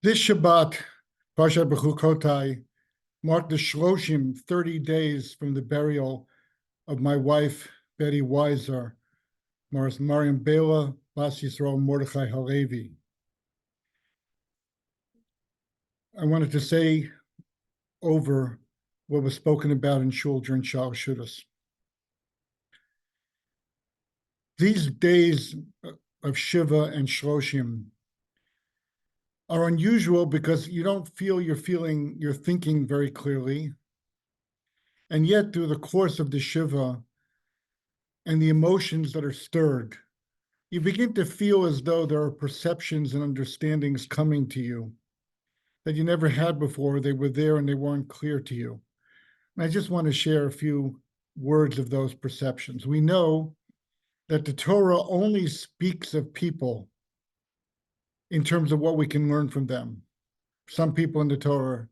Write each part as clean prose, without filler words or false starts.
This Shabbat, Parshat Bechukotai, marked the Shloshim, 30 days from the burial of my wife, Betty Weiser, Mariam Bela, Bas Yisrael Mordechai Halevi. I wanted to say over what was spoken about in Shul during Shalosh Seudas. These days of Shiva and Shloshim are unusual because you don't feel you're thinking very clearly. And yet, through the course of the Shiva and the emotions that are stirred, you begin to feel as though there are perceptions and understandings coming to you that you never had before. They were there and they weren't clear to you. And I just want to share a few words of those perceptions. We know that the Torah only speaks of people in terms of what we can learn from them. Some people in the Torah,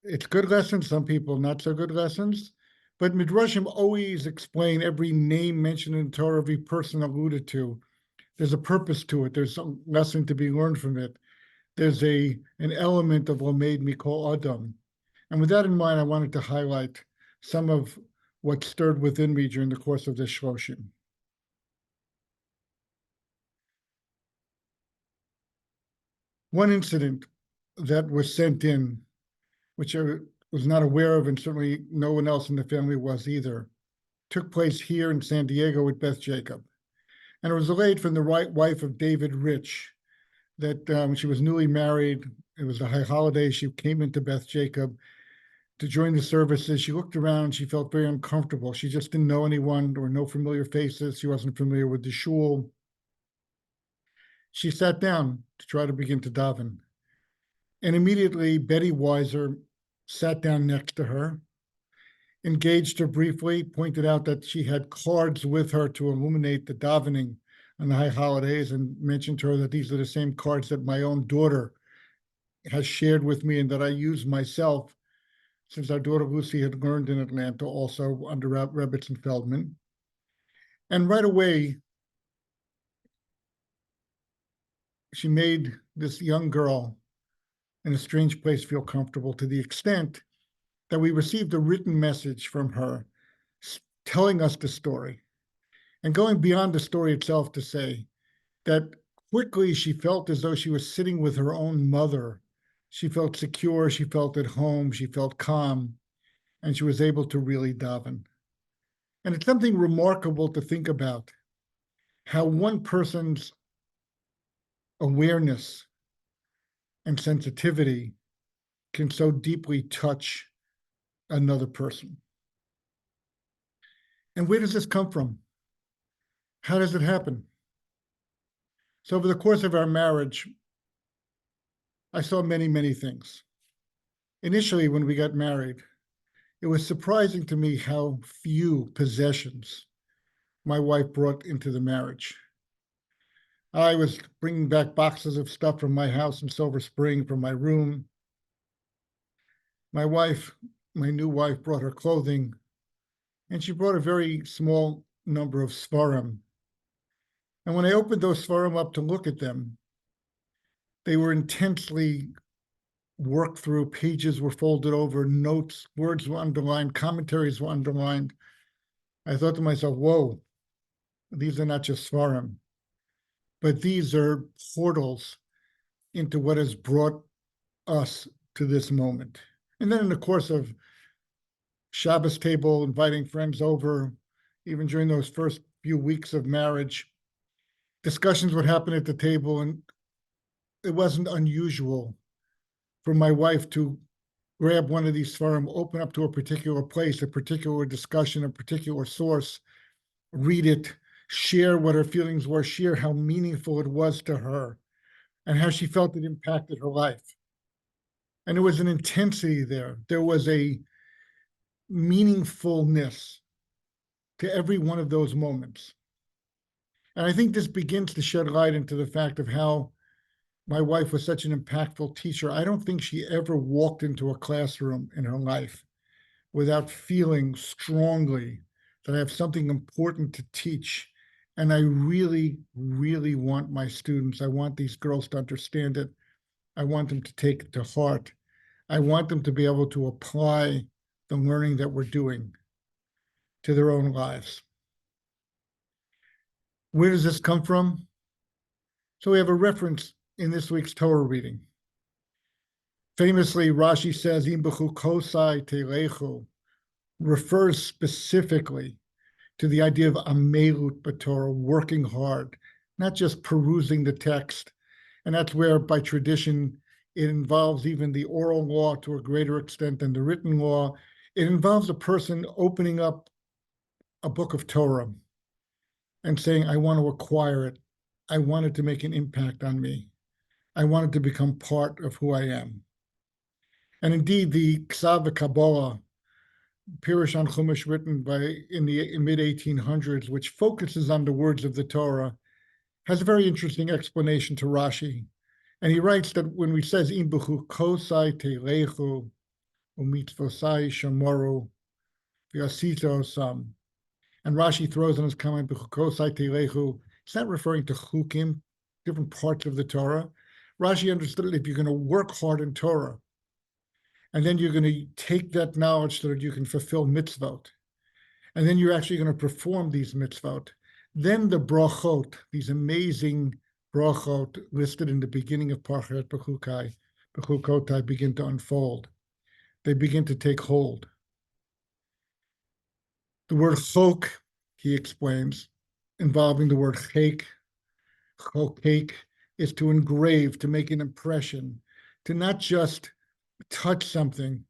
it's good lessons, some people not so good lessons. But Midrashim always explain every name mentioned in the Torah, every person alluded to. There's a purpose to it. There's some lesson to be learned from it. There's an element of Lamed Mikol Adam. And with that in mind, I wanted to highlight some of what stirred within me during the course of this Shloshim. One incident that was sent in, which I was not aware of, and certainly no one else in the family was either, took place here in San Diego with Beth Jacob. And it was relayed from the wife of David Rich that when she was newly married, it was a high holiday, she came into Beth Jacob to join the services. She looked around, she felt very uncomfortable. She just didn't know anyone, there were no familiar faces, she wasn't familiar with the shul. She sat down to try to begin to daven. And immediately, Betty Weiser sat down next to her, engaged her briefly, pointed out that she had cards with her to illuminate the davening on the high holidays, and mentioned to her that these are the same cards that my own daughter has shared with me and that I use myself, since our daughter Lucy had learned in Atlanta also under Rebitz and Feldman. And right away, she made this young girl in a strange place feel comfortable, to the extent that we received a written message from her telling us the story and going beyond the story itself to say that quickly she felt as though she was sitting with her own mother. She felt secure, she felt at home, she felt calm, and she was able to really daven. And it's something remarkable to think about how one person's awareness and sensitivity can so deeply touch another person. And where does this come from? How does it happen? So over the course of our marriage, I saw many, many things. Initially, when we got married, it was surprising to me how few possessions my wife brought into the marriage. I was bringing back boxes of stuff from my house in Silver Spring, from my room. My new wife, brought her clothing, and she brought a very small number of svarim. And when I opened those svarim up to look at them, they were intensely worked through, pages were folded over, notes, words were underlined, commentaries were underlined. I thought to myself, whoa, these are not just svarim, but these are portals into what has brought us to this moment. And then in the course of Shabbos table, inviting friends over, even during those first few weeks of marriage, discussions would happen at the table, and it wasn't unusual for my wife to grab one of these svarim, open up to a particular place, a particular discussion, a particular source, read it, share what her feelings were, share how meaningful it was to her, and how she felt it impacted her life. And there was an intensity there. There was a meaningfulness to every one of those moments. And I think this begins to shed light into the fact of how my wife was such an impactful teacher. I don't think she ever walked into a classroom in her life without feeling strongly that I have something important to teach. And I really, really want my students, I want these girls to understand it. I want them to take it to heart. I want them to be able to apply the learning that we're doing to their own lives. Where does this come from? So we have a reference in this week's Torah reading. Famously, Rashi says, "Im Bechukotai telechu," refers specifically to the idea of amelut b'Torah, working hard, not just perusing the text. And that's where, by tradition, it involves even the oral law to a greater extent than the written law. It involves a person opening up a book of Torah and saying, I want to acquire it. I want it to make an impact on me. I want it to become part of who I am. And indeed, the Ksav Kabbalah, Pirush on Chumash, written in the mid-1800s, which focuses on the words of the Torah, has a very interesting explanation to Rashi. And he writes that when we says, Im Bechukotai telechu, umitzvosai shamoru, v'asito osam. And Rashi throws in his comment, Bechukotai telechu, it's not referring to chukim, different parts of the Torah. Rashi understood it if you're going to work hard in Torah, and then you're going to take that knowledge so that you can fulfill mitzvot, and then you're actually going to perform these mitzvot, then the brachot, these amazing brachot listed in the beginning of Parashat Bechukotai, begin to unfold. They begin to take hold. The word chok, he explains, involving the word chek, chokek, is to engrave, to make an impression, to not just touch something,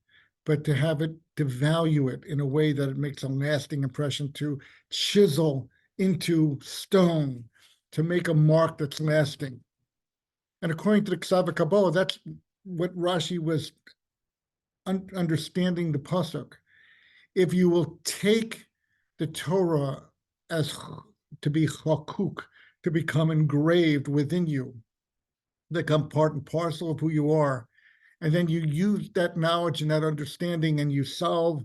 but to have it, to value it in a way that it makes a lasting impression, to chisel into stone, to make a mark that's lasting. And according to the Ksav Kabbalah, that's what Rashi was understanding the pasuk. If you will take the Torah as to be chakuk, to become engraved within you, become part and parcel of who you are, and then you use that knowledge and that understanding and you solve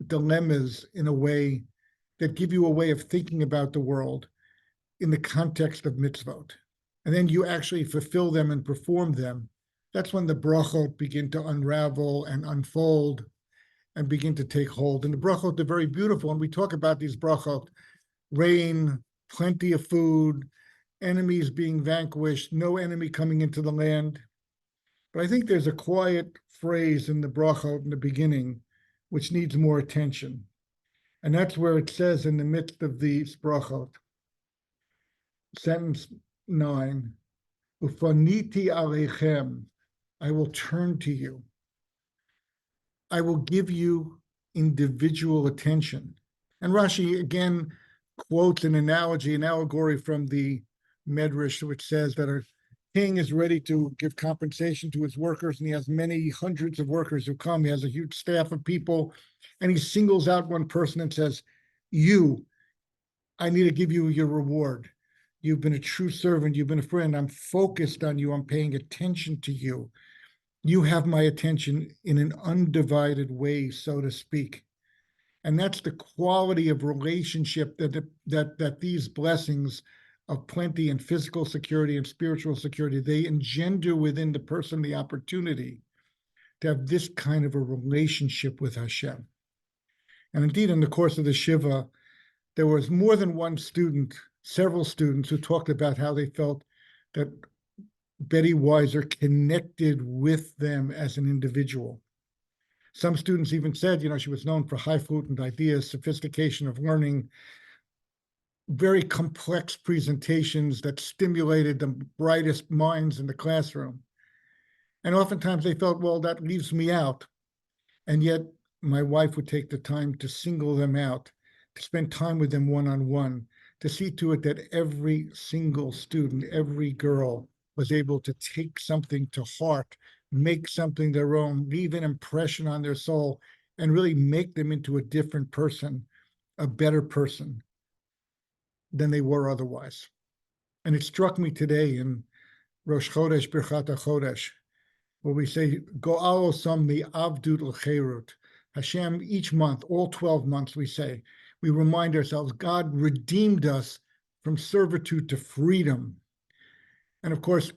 dilemmas in a way that give you a way of thinking about the world in the context of mitzvot. And then you actually fulfill them and perform them. That's when the brachot begin to unravel and unfold and begin to take hold. And the brachot are very beautiful. And we talk about these brachot, rain, plenty of food, enemies being vanquished, no enemy coming into the land. But I think there's a quiet phrase in the brachot in the beginning which needs more attention. And that's where it says in the midst of these brachot, sentence 9, Ufaniti aleichem, I will turn to you. I will give you individual attention. And Rashi again quotes an analogy, an allegory from the Medrash, which says that a king is ready to give compensation to his workers, and he has many hundreds of workers who come. He has a huge staff of people, and he singles out one person and says, you, I need to give you your reward. You've been a true servant. You've been a friend. I'm focused on you. I'm paying attention to you. You have my attention in an undivided way, so to speak. And that's the quality of relationship that these blessings of plenty and physical security and spiritual security, they engender within the person the opportunity to have this kind of a relationship with Hashem. And indeed, in the course of the Shiva, there was more than one student, several students who talked about how they felt that Betty Weiser connected with them as an individual. Some students even said, she was known for highfalutin ideas, sophistication of learning, very complex presentations that stimulated the brightest minds in the classroom. And oftentimes they felt, well, that leaves me out. And yet my wife would take the time to single them out, to spend time with them one-on-one, to see to it that every single student, every girl was able to take something to heart, make something their own, leave an impression on their soul, and really make them into a different person, a better person than they were otherwise. And it struck me today in Rosh Chodesh, Birchat HaChodesh, where we say, Go'al osam mi'avdut l'cherut. Hashem, each month, all 12 months, we remind ourselves, God redeemed us from servitude to freedom. And of course,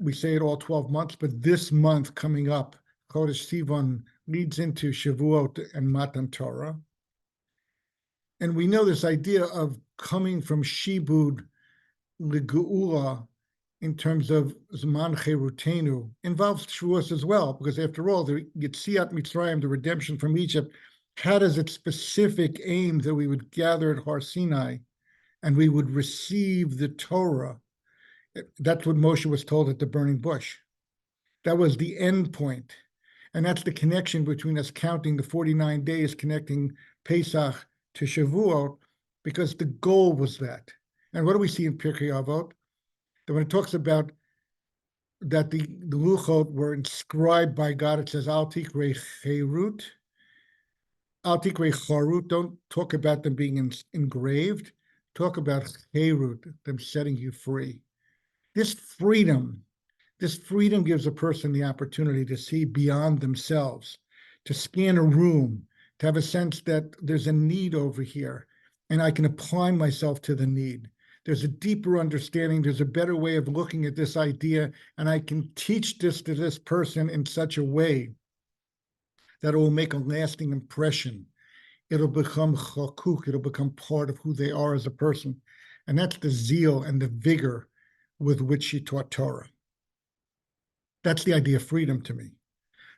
we say it all 12 months, but this month coming up, Chodesh Sivan, leads into Shavuot and Matan Torah. And we know this idea of coming from Shibud L'Geula in terms of Zman Cherutenu involves Shavuos as well, because after all, the Yetziat Mitzrayim, the redemption from Egypt, had as its specific aim that we would gather at Har Sinai and we would receive the Torah. That's what Moshe was told at the burning bush. That was the end point. And that's the connection between us counting the 49 days, connecting Pesach to Shavuot, because the goal was that. And what do we see in Pirkei Avot? That when it talks about that the Luchot were inscribed by God, it says, Al Tikrei Cherut, Al Tikrei Charut, don't talk about them being engraved, talk about Cherut, them setting you free. This freedom gives a person the opportunity to see beyond themselves, to scan a room, to have a sense that there's a need over here, and I can apply myself to the need. There's a deeper understanding, there's a better way of looking at this idea, and I can teach this to this person in such a way that it will make a lasting impression. It'll become chakuk, it'll become part of who they are as a person. And that's the zeal and the vigor with which she taught Torah. That's the idea of freedom to me.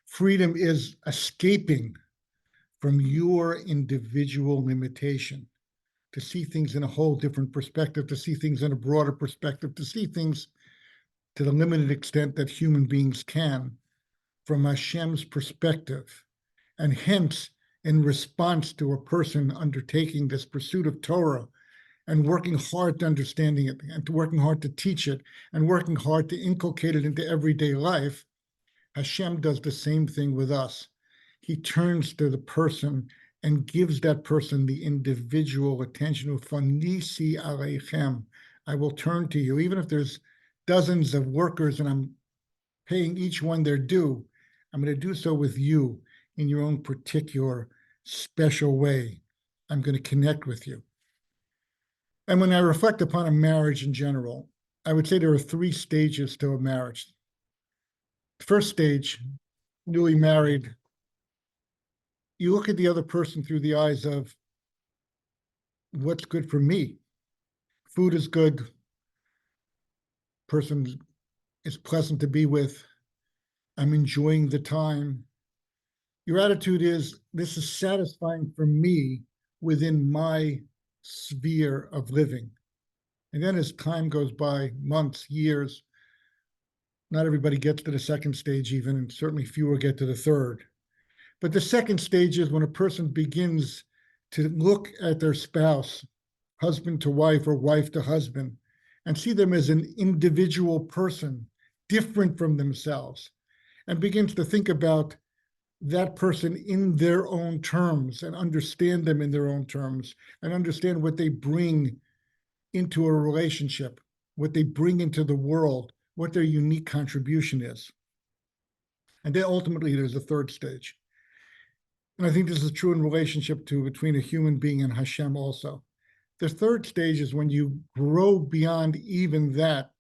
Freedom is escaping from your individual limitation, to see things in a whole different perspective, to see things in a broader perspective, to see things to the limited extent that human beings can from Hashem's perspective. And hence, in response to a person undertaking this pursuit of Torah and working hard to understanding it, and working hard to teach it, and working hard to inculcate it into everyday life, Hashem does the same thing with us. He turns to the person and gives that person the individual attention. Ufanisi aleichem, I will turn to you. Even if there's dozens of workers and I'm paying each one their due, I'm going to do so with you in your own particular special way. I'm going to connect with you. And when I reflect upon a marriage in general, I would say there are 3 stages to a marriage. The first stage, newly married, you look at the other person through the eyes of what's good for me. Food is good. Person is pleasant to be with. I'm enjoying the time. Your attitude is, this is satisfying for me within my sphere of living. And then as time goes by, months, years, not everybody gets to the second stage even, and certainly fewer get to the third. But the second stage is when a person begins to look at their spouse, husband to wife or wife to husband, and see them as an individual person, different from themselves, and begins to think about that person in their own terms and understand them in their own terms and understand what they bring into a relationship, what they bring into the world, what their unique contribution is. And then ultimately there's a third stage. And I think this is true in relationship between a human being and Hashem also. The third stage is when you grow beyond even that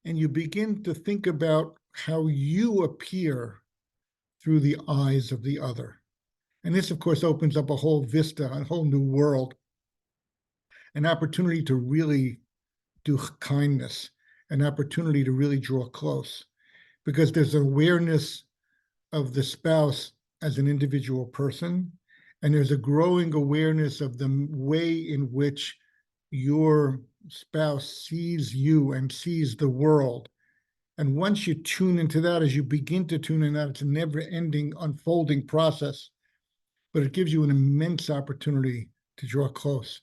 and you begin to think about how you appear through the eyes of the other. And this, of course, opens up a whole vista, a whole new world, an opportunity to really do kindness, an opportunity to really draw close, because there's awareness of the spouse as an individual person, and there's a growing awareness of the way in which your spouse sees you and sees the world. And once you tune into that, as you begin to tune in that, it's a never-ending unfolding process, but it gives you an immense opportunity to draw close.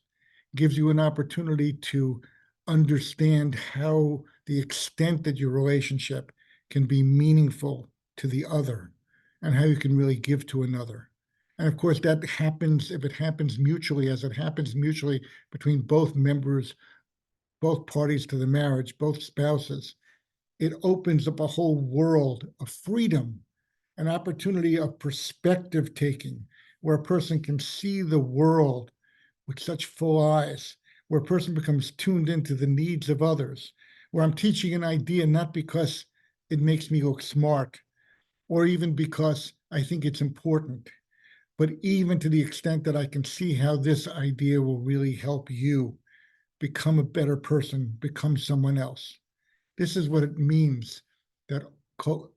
It gives you an opportunity to understand how the extent that your relationship can be meaningful to the other and how you can really give to another. And of course, that happens, if it happens mutually, as it happens mutually between both members, both parties to the marriage, both spouses, it opens up a whole world of freedom, an opportunity of perspective taking, where a person can see the world with such full eyes, where a person becomes tuned into the needs of others, where I'm teaching an idea not because it makes me look smart or even because I think it's important, but even to the extent that I can see how this idea will really help you become a better person, become someone else. This is what it means that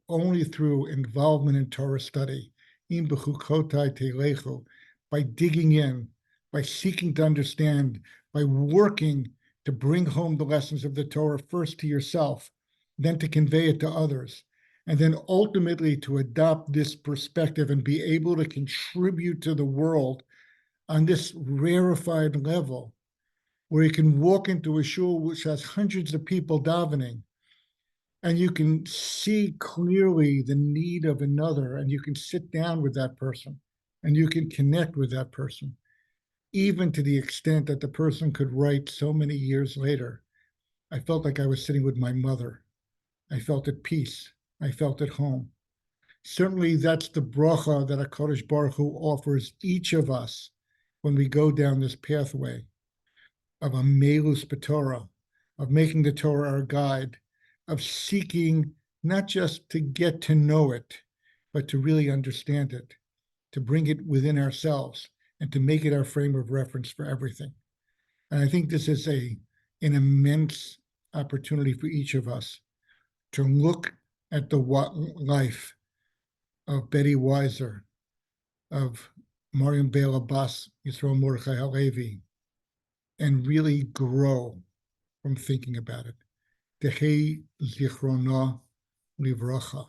only through involvement in Torah study, in Bechukotai telechu, by digging in, by seeking to understand, by working to bring home the lessons of the Torah first to yourself, then to convey it to others, and then ultimately to adopt this perspective and be able to contribute to the world on this rarefied level, where you can walk into a shul which has hundreds of people davening, and you can see clearly the need of another, and you can sit down with that person, and you can connect with that person, even to the extent that the person could write so many years later, I felt like I was sitting with my mother. I felt at peace. I felt at home. Certainly, that's the bracha that HaKadosh Baruch Hu offers each of us when we go down this pathway of a melus b'Torah, of making the Torah our guide, of seeking not just to get to know it, but to really understand it, to bring it within ourselves, and to make it our frame of reference for everything. And I think this is an immense opportunity for each of us to look at the life of Betty Weiser, of Mariam Bela Bas, Yisrael Mordechai Halevi, and really grow from thinking about it. Tehi Zichrona Livracha.